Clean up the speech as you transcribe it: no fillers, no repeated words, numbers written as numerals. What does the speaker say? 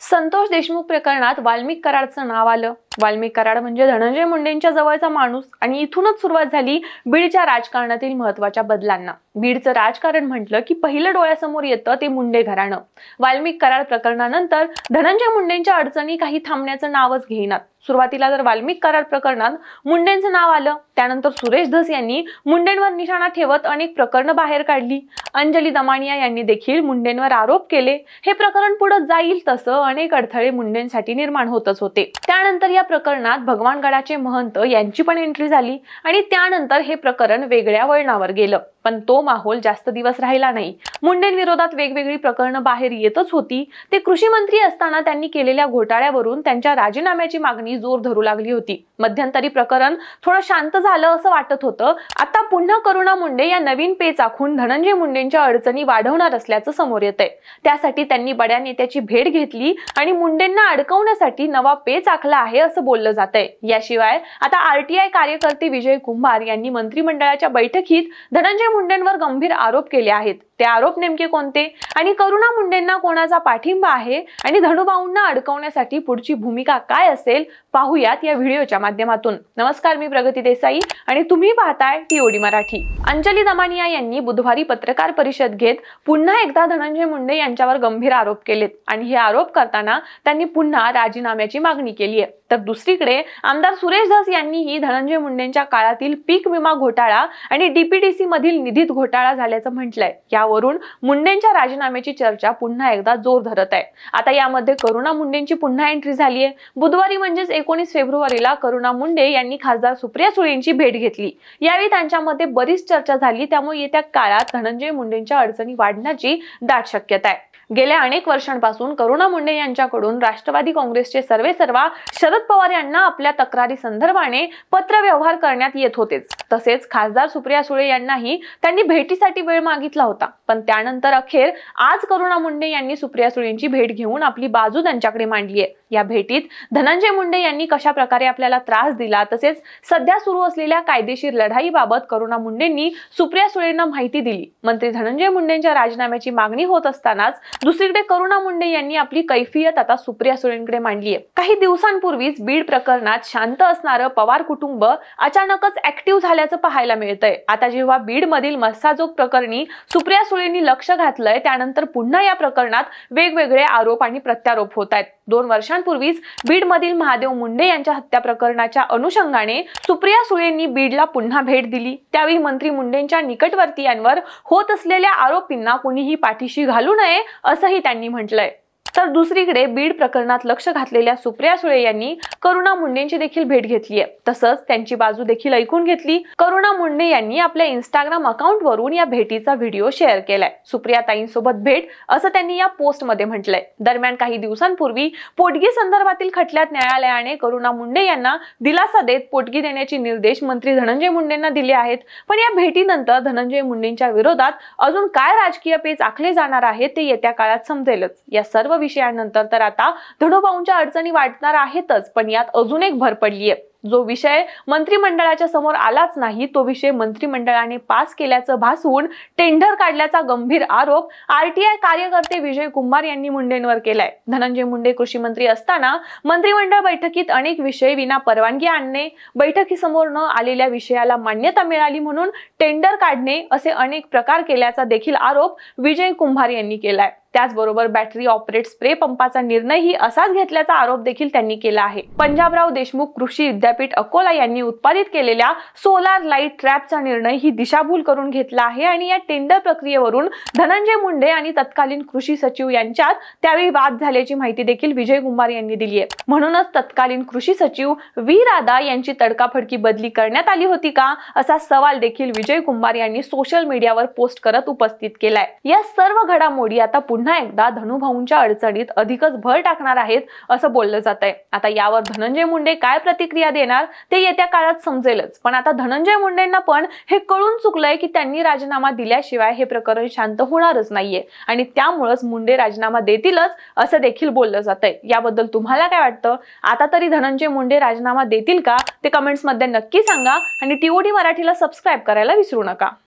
संतोष देशमुख प्रकरणात वाल्मिक कराडचं नाव आलं। वाल्मिक कराड म्हणजे धनंजय मुंडेंच्या जवळचा माणूस आणि इथूनच सुरुवात झाली बीडच्या राजकारणातील महत्त्वाच्या बदलांना। बीडचं राजकारण म्हटलं की पहिलं डोळ्यासमोर येतं ते मुंडे घराणं। वाल्मिक कराड प्रकरणानंतर धनंजय मुंडेंच्या अडचणी काही थांबण्याचं नावच घेईनात। सुरुवातीला जर वाल्मिक कराड प्रकरणात मुंडेंचं नाव आलं, त्यानंतर सुरेश धस यांनी मुंडेंवर निशाणा ठेवत अनेक प्रकरणं बाहेर काढली। अंजली दमानिया यांनी देखील मुंडेंवर आरोप केले। हे प्रकरण पुढे जाईल तसं अनेक अडथळे मुंडेंसाठी निर्माण होतच होते। त्यानंतर या प्रकरणात भगवानगडाचे महंत यांची पण एंट्री झाली आणि त्यानंतर हे प्रकरण वेगळ्या वळणावर गेलं। पण तो माहोल जास्त दिवस राहिला नाही। मुंडेंविरोधात वेगवेगळी प्रकरणं बाहेर येतच होती। ते कृषी मंत्री असताना त्यांनी केलेल्या घोटाळ्यावरून त्यांच्या राजीनाम्याची मागणी जोर धरू लागली होती। मध्यंतरी प्रकरण थोडं शांत झालं असं वाटत होतं। आता पुन्हा करुणा मुंडे या नवीन पेच आखून धनंजय मुंडेंच्या अडचणी वाढवणार असल्याचं समोर येतंय। त्यासाठी त्यांनी बड्या नेत्याची भेट घेतली आणि मुंडेंना अडकवण्यासाठी नवा पेच आखला आहे असं बोललं जातंय। याशिवाय आता आरटीआय कार्यकर्ते विजय कुंभार यांनी मंत्रिमंडळाच्या बैठकीत धनंजय मुंडेंवर गंभीर आरोप केले आहेत। ते आरोप नेमके कोणते आणि करुणा मुंडेंना कोणाचा पाठिंबा आहे आणि धनुभाऊंना अडकवण्यासाठी पुढची भूमिका काय असेल पाहूयात या व्हिडिओच्या माध्यमातून। नमस्कार, मी प्रगती देसाई आणि तुम्ही पाहताय टीओडी मराठी। अंजली दमानिया यांनी बुधवारी पत्रकार परिषद घेत पुन्हा एकदा धनंजय मुंडे यांच्यावर गंभीर आरोप केलेत आणि हे आरोप करताना त्यांनी पुन्हा राजीनाम्याची मागणी केली आहे। तर दुसरीकडे आमदार सुरेश धस यांनीही धनंजय मुंडेंच्या काळातील पीक विमा घोटाळा आणि डीपीडीसी मधील निधीत घोटाळा झाल्याचं म्हटलंय। यावरून मुंडेंच्या राजीनाम्याची चर्चा पुन्हा एकदा जोर धरत आहे। आता यामध्ये करुणा मुंडेंची पुन्हा एंट्री झाली आहे। बुधवारी म्हणजेच 19 फेब्रुवारीला करुणा मुंडे यांनी खासदार सुप्रिया सुळेंची भेट घेतली। यावेळी त्यांच्यामध्ये बरीच चर्चा झाली। त्यामुळे येत्या काळात धनंजय मुंडेंच्या अडचणी वाढण्याची दाट शक्यता आहे। गेल्या अनेक वर्षांपासून करुणा मुंडे यांच्याकडून राष्ट्रवादी काँग्रेसचे सर्वेसर्वा शरद पवार यांना आपल्या तक्रारी संदर्भाने पत्रव्यवहार करण्यात येत होतेच। तसेच खासदार सुप्रिया सुळे यांनाही त्यांनी भेटीसाठी वेळ मागितला होता। पण त्यानंतर अखेर आज करुणा मुंडे यांनी सुप्रिया सुळेंची भेट घेऊन आपली बाजू त्यांच्याकडे मांडली आहे। या भेटीत धनंजय मुंडे यांनी कशा प्रकारे आपल्याला त्रास दिला, तसेच सध्या सुरू असलेल्या कायदेशीर लढाईबाबत करुणा मुंडेंनी सुप्रिया सुळेंना माहिती दिली। मंत्री धनंजय मुंडेंच्या राजीनाम्याची मागणी होत असतानाच दुसरीकडे करुणा मुंडे यांनी आपली कैफियत आता सुप्रिया सुळेंकडे मांडली आहे। काही दिवसांपूर्वीच बीड प्रकरणात शांत असणारं पवार कुटुंब अचानकच ऍक्टिव्ह झाल्याचं पाहायला मिळतंय। आता जेव्हा बीड मधील मस्साजोग प्रकरणी सुप्रिया सुळेंनी लक्ष घातलंय, त्यानंतर पुन्हा या प्रकरणात वेगवेगळे आरोप आणि प्रत्यारोप होत आहेत। 2 वर्षांपूर्वीच बीड मधील महादेव मुंडे यांच्या हत्या प्रकरणाच्या अनुषंगाने सुप्रिया सुळेंनी बीडला पुन्हा भेट दिली। त्यावेळी मंत्री मुंडेंच्या निकटवर्तीयांवर होत असलेल्या आरोपींना कुणीही पाठीशी घालू नये असंही त्यांनी म्हटलंय। तर दुसरीकडे बीड प्रकरणात लक्ष घातलेल्या सुप्रिया सुळे यांनी करुणा मुंडेंची देखील भेट घेतली आहे। तसंच त्यांची बाजू देखील ऐकून घेतली। करुणा मुंडे यांनी आपल्या इंस्टाग्राम अकाउंटवरून या भेटीचा व्हिडिओ शेअर केलाय। सुप्रिया ताईंसोबत भेट असं त्यांनी या पोस्टमध्ये म्हटलंय। दरम्यान काही दिवसांपूर्वी पोटगी संदर्भातील खटल्यात न्यायालयाने करुणा मुंडे यांना दिलासा देत पोटगी देण्याचे निर्देश मंत्री धनंजय मुंडेंना दिले आहेत। पण या भेटीनंतर धनंजय मुंडेंच्या विरोधात अजून काय राजकीय पेच आखले जाणार आहे ते येत्या काळात समजेलच। या सर्व विषयानंतर तर आता धनुभाऊंच्या अडचणी वाढणार आहेतच, पण यात अजून एक भर पडली आहे। जो विषय मंत्रिमंडळाच्या समोर आलाच नाही, तो विषय मंत्रिमंडळाने पास केल्याचं भासवून टेंडर काढल्याचा गंभीर आरोप आरटीआय कार्यकर्ते विजय कुंभार यांनी मुंडेंवर केलाय। धनंजय मुंडे कृषी मंत्री असताना मंत्रिमंडळ बैठकीत अनेक विषय विना परवानगी आणणे, बैठकीसमोर न आलेल्या विषयाला मान्यता मिळाली म्हणून टेंडर काढणे असे अनेक प्रकार केल्याचा देखील आरोप विजय कुंभार यांनी केलाय। त्याचबरोबर बॅटरी ऑपरेट स्प्रे पंपाचा निर्णयही असाच घेतल्याचा आरोप देखील त्यांनी केला आहे। पंजाबराव देशमुख कृषी विद्यापीठ अकोला यांनी उत्पादित केलेल्या सोलार लाईट ट्रॅपचा निर्णय ही दिशाभूल करून घेतला आहे आणि या टेंडर प्रक्रियेवरून धनंजय मुंडे आणि तत्कालीन कृषी सचिव यांच्यात त्यावेळी वाद झाल्याची माहिती देखील विजय कुंभार यांनी दिली आहे। म्हणूनच तत्कालीन कृषी सचिव व्ही राधा यांची तडकाफडकी बदली करण्यात आली होती का, असा सवाल देखील विजय कुंभार यांनी सोशल मीडियावर पोस्ट करत उपस्थित केलाय। या सर्व घडामोडी आता पुन्हा एकदा धनुभाऊंच्या अडचणीत अधिकच भर टाकणार आहेत असं बोललं जात आहे। आता यावर धनंजय मुंडे काय प्रतिक्रिया देणार ते येत्या काळात समजेलच। पण आता धनंजय मुंडेंना पण हे कळून चुकलंय की त्यांनी राजीनामा दिल्याशिवाय हे प्रकरण शांत होणारच नाहीये आणि त्यामुळेच मुंडे राजीनामा देतीलच असं देखील बोललं जात आहे। याबद्दल तुम्हाला काय वाटतं? आता तरी धनंजय मुंडे राजीनामा देतील का ते कमेंट्स मध्ये नक्की सांगा आणि टीओडी मराठीला सबस्क्राईब करायला विसरू नका।